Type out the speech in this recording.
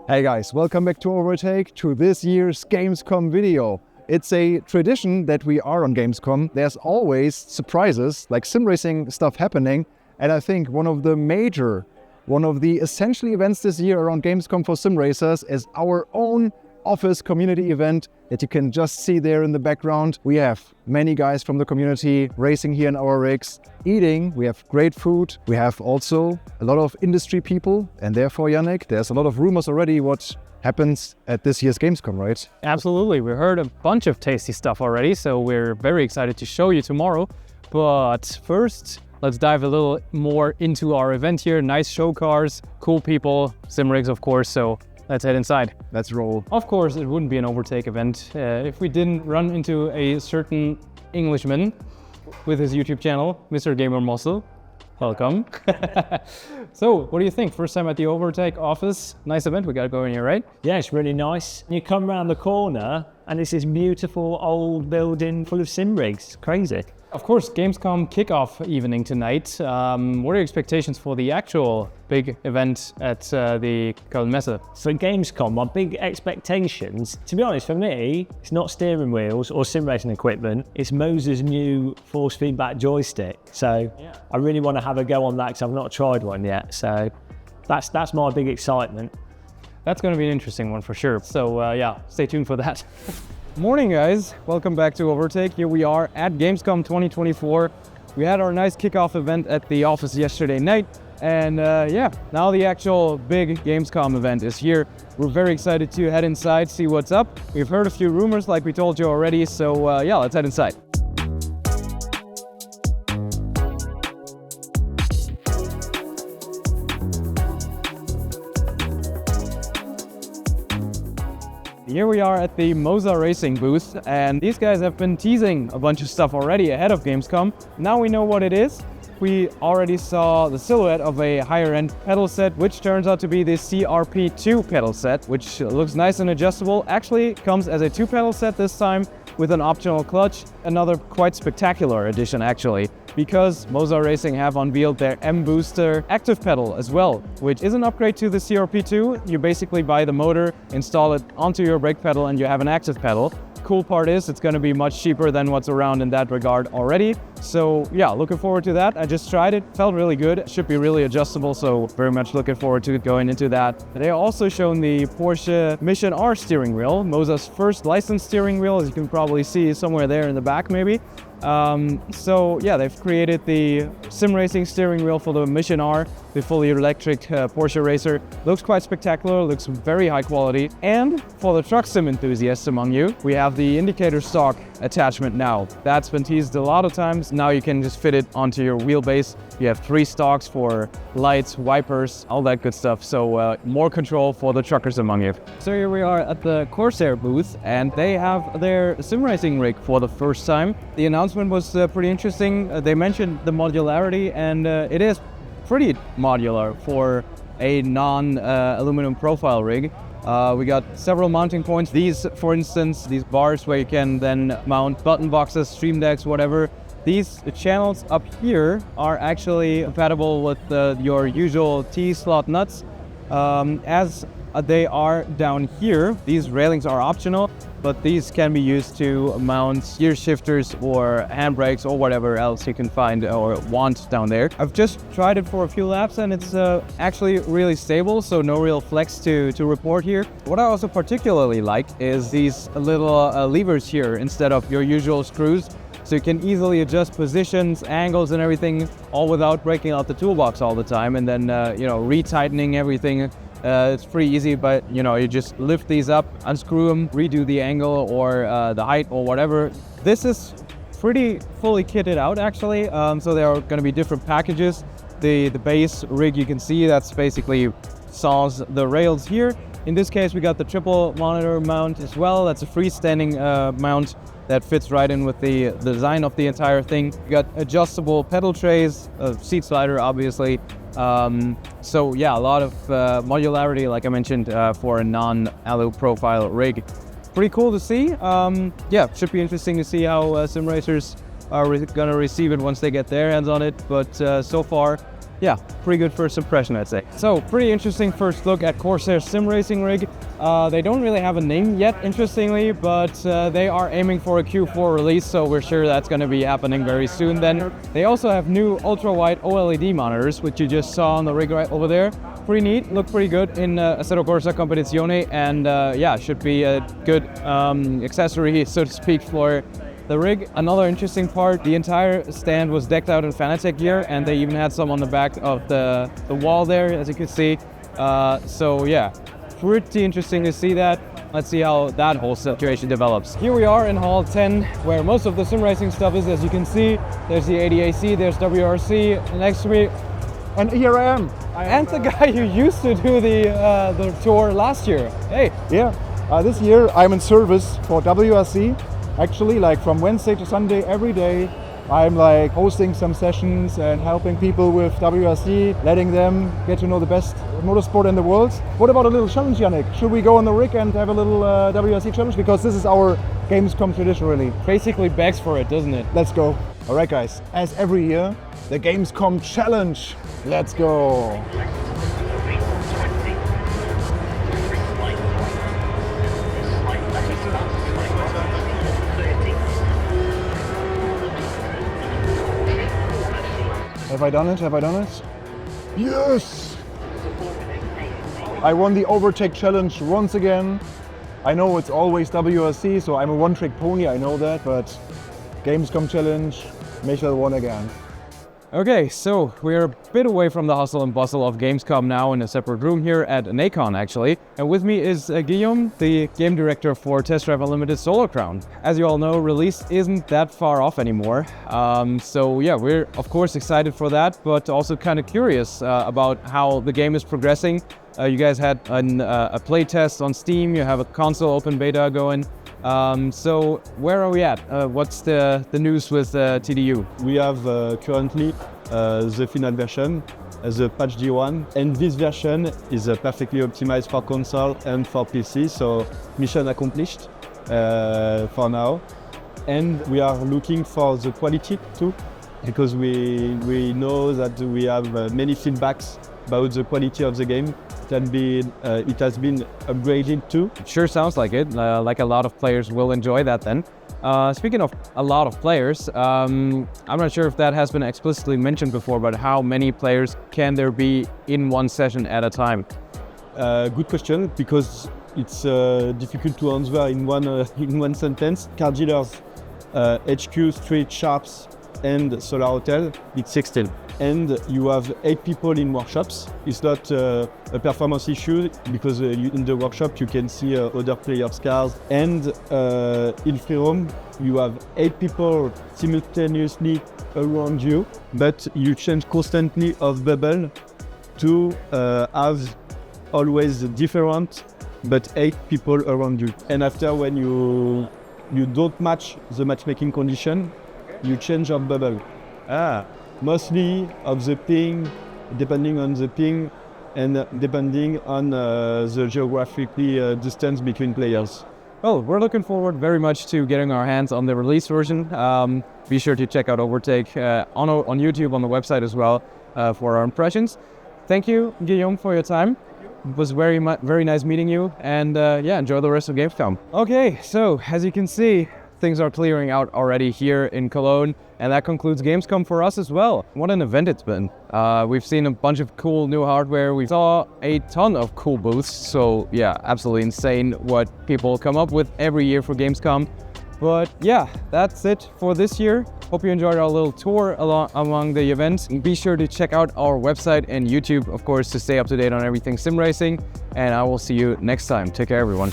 Hey guys, welcome back to OverTake, to this year's Gamescom video. It's a tradition that we are on Gamescom. There's always surprises, like sim racing stuff happening. And I think one of the essential events this year around Gamescom for sim racers is our own office community event that you can just see there in the background. We have many guys from the community racing here in our rigs, eating. We have great food. We have also a lot of industry people, and therefore, Yannik, there's a lot of rumors already what happens at this year's Gamescom, right? Absolutely. We heard a bunch of tasty stuff already, so we're very excited to show you tomorrow. But first, let's dive a little more into our event here. Nice show cars, cool people, sim rigs, of course. So let's head inside. Let's roll. Of course, it wouldn't be an OverTake event if we didn't run into a certain Englishman with his YouTube channel, Mr. Gamer Muscle. Welcome. So, what do you think? First time at the OverTake office. Nice event we got going here, right? Yeah, it's really nice. You come around the corner and it's this beautiful old building full of sim rigs. Crazy. Of course, Gamescom kickoff evening tonight. What are your expectations for the actual big event at the Köln Messe? For Gamescom, my big expectations, to be honest, for me, it's not steering wheels or sim racing equipment. It's MOZA's new force feedback joystick. So yeah, I really want to have a go on that because I've not tried one yet. So that's my big excitement. That's going to be an interesting one for sure. So yeah, stay tuned for that. Morning guys, welcome back to OverTake. Here we are at Gamescom 2024. We had our nice kickoff event at the office yesterday night, and yeah, now the actual big Gamescom event is here. We're very excited to head inside, see what's up. We've heard a few rumors like we told you already, so yeah, let's head inside. Here we are at the MOZA Racing booth, and these guys have been teasing a bunch of stuff already ahead of Gamescom. Now we know what it is. We already saw the silhouette of a higher-end pedal set, which turns out to be the CRP2 pedal set, which looks nice and adjustable. Actually comes as a 2-pedal set this time with an optional clutch. Another quite spectacular addition actually, because MOZA Racing have unveiled their M-Booster active pedal as well, which is an upgrade to the CRP2. You basically buy the motor, install it onto your brake pedal, and you have an active pedal. Cool part is it's going to be much cheaper than what's around in that regard already. So yeah, looking forward to that. I just tried it, felt really good. It should be really adjustable, so very much looking forward to going into that. They also shown the Porsche Mission R steering wheel, MOZA's first licensed steering wheel, as you can probably see somewhere there in the back maybe. So yeah, they've created the sim racing steering wheel for the Mission R, the fully electric Porsche racer. Looks quite spectacular, looks very high quality. And for the truck sim enthusiasts among you, we have the indicator stock attachment now. That's been teased a lot of times. Now you can just fit it onto your wheelbase. You have 3 stalks for lights, wipers, all that good stuff. So more control for the truckers among you. So here we are at the CORSAIR booth, and they have their sim racing rig for the first time. The announcement was pretty interesting. They mentioned the modularity, and it is pretty modular for a non-aluminum profile rig. We got several mounting points. These, for instance, these bars where you can then mount button boxes, stream decks, whatever. These channels up here are actually compatible with your usual T-slot nuts. As they are down here, these railings are optional, but these can be used to mount gear shifters or handbrakes or whatever else you can find or want down there. I've just tried it for a few laps, and it's actually really stable, so no real flex to report here. What I also particularly like is these little levers here instead of your usual screws. So you can easily adjust positions, angles, and everything, all without breaking out the toolbox all the time, and then retightening everything. It's pretty easy, but you just lift these up, unscrew them, redo the angle or the height or whatever. This is pretty fully kitted out actually, so there are going to be different packages. The base rig, you can see, that's basically saws the rails here. In this case, we got the triple monitor mount as well. That's a freestanding mount that fits right in with the design of the entire thing. We got adjustable pedal trays, a seat slider obviously. So yeah, a lot of modularity, like I mentioned, for a non-alu profile rig. Pretty cool to see. Yeah, should be interesting to see how sim racers are gonna receive it once they get their hands on it. But so far, yeah, pretty good first impression, I'd say. So, pretty interesting first look at CORSAIR Sim Racing Rig. They don't really have a name yet, interestingly, but they are aiming for a Q4 release, so we're sure that's going to be happening very soon then. They also have new ultra-wide OLED monitors, which you just saw on the rig right over there. Pretty neat, look pretty good in Assetto Corsa Competizione, and yeah, should be a good accessory, so to speak, for the rig. Another interesting part, the entire stand was decked out in Fanatec gear, and they even had some on the back of the wall there, as you can see. So yeah, pretty interesting to see that. Let's see how that whole situation develops. Here we are in Hall 10, where most of the sim racing stuff is, as you can see. There's the ADAC, there's WRC next to me. And here I am. And the guy who used to do the tour last year. Hey. Yeah, this year I'm in service for WRC. Actually, like from Wednesday to Sunday, every day, I'm like hosting some sessions and helping people with WRC, letting them get to know the best motorsport in the world. What about a little challenge, Yannik? Should we go on the rig and have a little WRC challenge? Because this is our Gamescom tradition, really. Basically begs for it, doesn't it? Let's go. All right, guys. As every year, the Gamescom challenge. Let's go. Have I done it? Have I done it? Yes! I won the OverTake challenge once again. I know it's always WRC, so I'm a one-trick pony, I know that, but Gamescom challenge, Michel won again. Okay, so we're a bit away from the hustle and bustle of Gamescom now in a separate room here at Nacon, actually. And with me is Guillaume, the game director for Test Drive Unlimited Solar Crown. As you all know, release isn't that far off anymore. So yeah, we're of course excited for that, but also kind of curious about how the game is progressing. You guys had a play test on Steam, you have a console open beta going. So where are we at? What's the news with TDU? We have currently the final version, the patch D1, and this version is perfectly optimized for console and for PC, so mission accomplished for now. And we are looking for the quality too, because we know that we have many feedbacks about the quality of the game. It has been upgraded too. It sure sounds like it, like a lot of players will enjoy that then. Speaking of a lot of players, I'm not sure if that has been explicitly mentioned before, but how many players can there be in one session at a time? Good question, because it's difficult to answer in one sentence. Car dealers, HQ, Street, Sharps, and Solar Hotel, it's 16. And you have 8 people in workshops. It's not a performance issue, because in the workshop you can see other players' cars. And in free roam, you have 8 people simultaneously around you, but you change constantly of bubble to have always different, but 8 people around you. And after, when you don't match the matchmaking condition, you change of bubble. Mostly of the ping, depending on the ping, and depending on the geographically distance between players. Well, we're looking forward very much to getting our hands on the release version. Be sure to check out OverTake on YouTube, on the website as well, for our impressions. Thank you, Guillaume, for your time. It was very nice meeting you, and yeah, enjoy the rest of Gamescom. Okay, so as you can see, things are clearing out already here in Cologne, and that concludes Gamescom for us as well. What an event it's been. We've seen a bunch of cool new hardware. We saw a ton of cool booths, so yeah, absolutely insane what people come up with every year for Gamescom. But yeah, that's it for this year. Hope you enjoyed our little tour among the events. Be sure to check out our website and YouTube, of course, to stay up to date on everything sim racing. And I will see you next time. Take care, everyone.